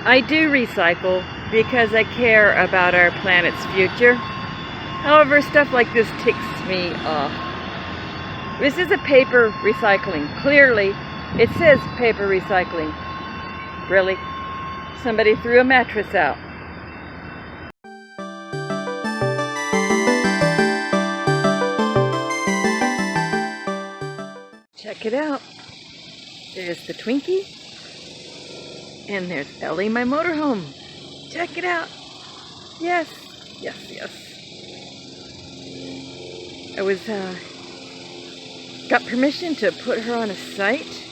I do recycle because I care about our planet's future. However, stuff like this ticks me off. This is a paper recycling. Clearly, it says paper recycling. Really? Somebody threw a mattress out. Check it out. There's the Twinkie. And there's Ellie, my motorhome. Check it out. Yes, yes, yes. I got permission to put her on a site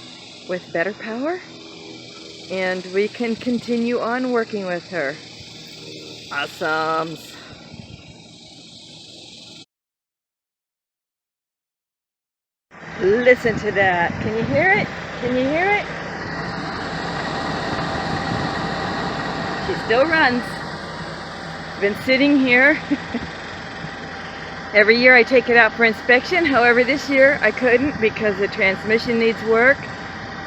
with better power. And we can continue on working with her. Awesomes. Listen to that. Can you hear it? Can you hear it? She still runs. Been sitting here. Every year I take it out for inspection. However, this year I couldn't because the transmission needs work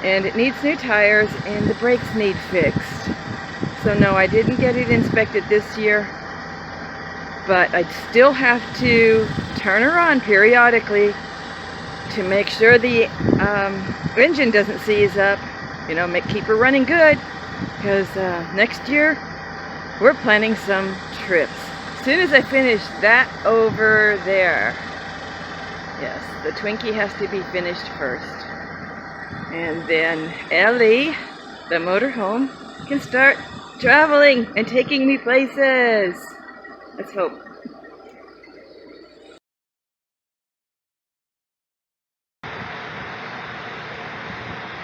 and it needs new tires and the brakes need fixed. So no, I didn't get it inspected this year, but I still have to turn her on periodically to make sure the engine doesn't seize up, you know, keep her running good, because next year we're planning some trips. As soon as I finish that over there, yes, the Twinkie has to be finished first. And then Ellie, the motorhome, can start traveling and taking me places. Let's hope.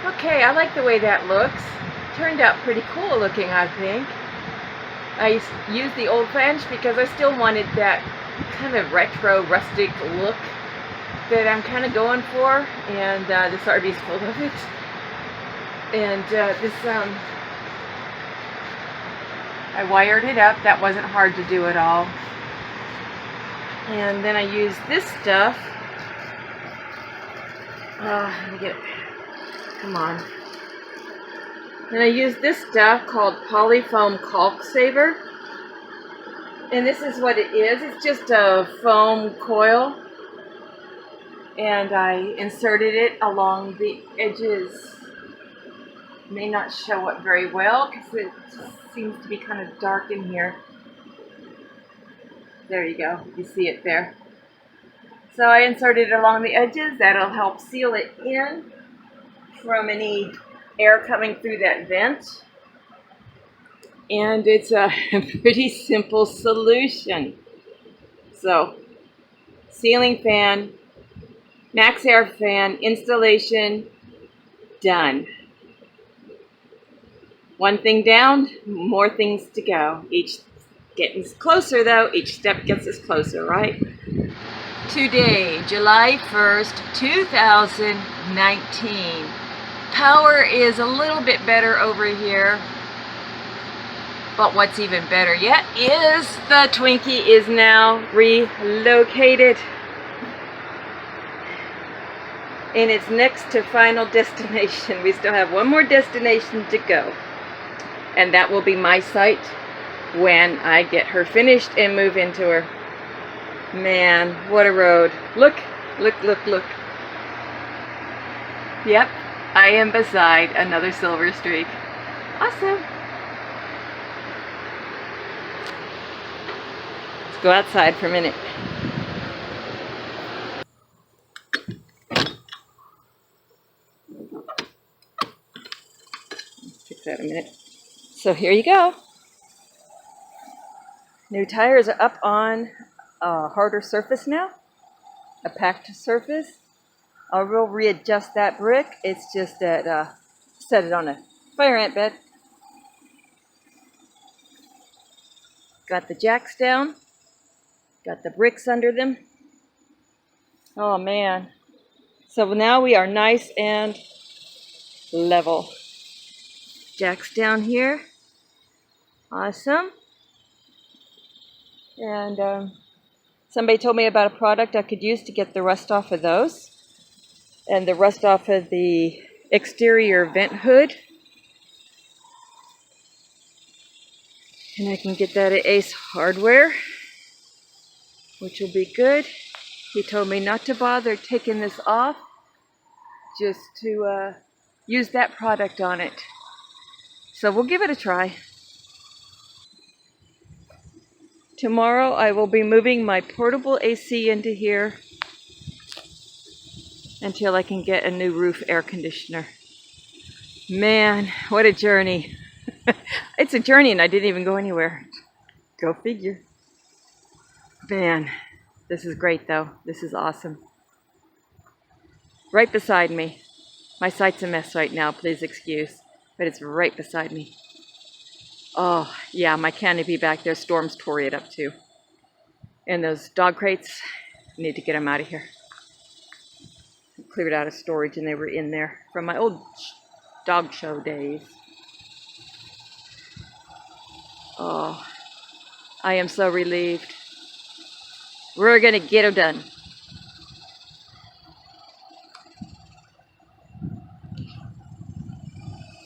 Okay, I like the way that looks. Turned out pretty cool looking, I think. I used the old flange because I still wanted that kind of retro, rustic look that I'm kind of going for, and this RV's full of it. And I wired it up. That wasn't hard to do at all. And then I used this stuff. Let me get it. Come on. And I used this stuff called Polyfoam Caulk Saver. And this is what it is. It's just a foam coil. And I inserted it along the edges. May not show up very well because it seems to be kind of dark in here. There you go. You see it there. So I inserted it along the edges. That'll help seal it in from any air coming through that vent. And it's a pretty simple solution. So, ceiling fan, max air fan, installation, done. One thing down, more things to go. Each getting closer though, each step gets us closer, right? Today, July 1st, 2019. Power is a little bit better over here, but what's even better yet is the Twinkie is now relocated in its next to final destination. We still have one more destination to go, and that will be my site when I get her finished and move into her. Man, what a road. Look, look, look, look. Yep. I am beside another Silver Streak. Awesome. Let's go outside for a minute. Fix that a minute. So here you go. New tires are up on a harder surface now. A packed surface. I will readjust that brick. It's just that set it on a fire ant bed. Got the jacks down. Got the bricks under them. Oh man. So now we are nice and level. Jacks down here. Awesome. And somebody told me about a product I could use to get the rust off of those. And the rust off of the exterior vent hood. And I can get that at Ace Hardware, which will be good. He told me not to bother taking this off, just to use that product on it. So we'll give it a try. Tomorrow I will be moving my portable AC into here until I can get a new roof air conditioner. Man, what a journey. It's a journey and I didn't even go anywhere. Go figure. Man, this is great though. This is awesome. Right beside me. My site's a mess right now, please excuse. But it's right beside me. Oh, yeah, my canopy back there, storms tore it up too. And those dog crates, I need to get them out of here. I cleared out of storage and they were in there from my old dog show days. Oh, I am so relieved. We're gonna get them done.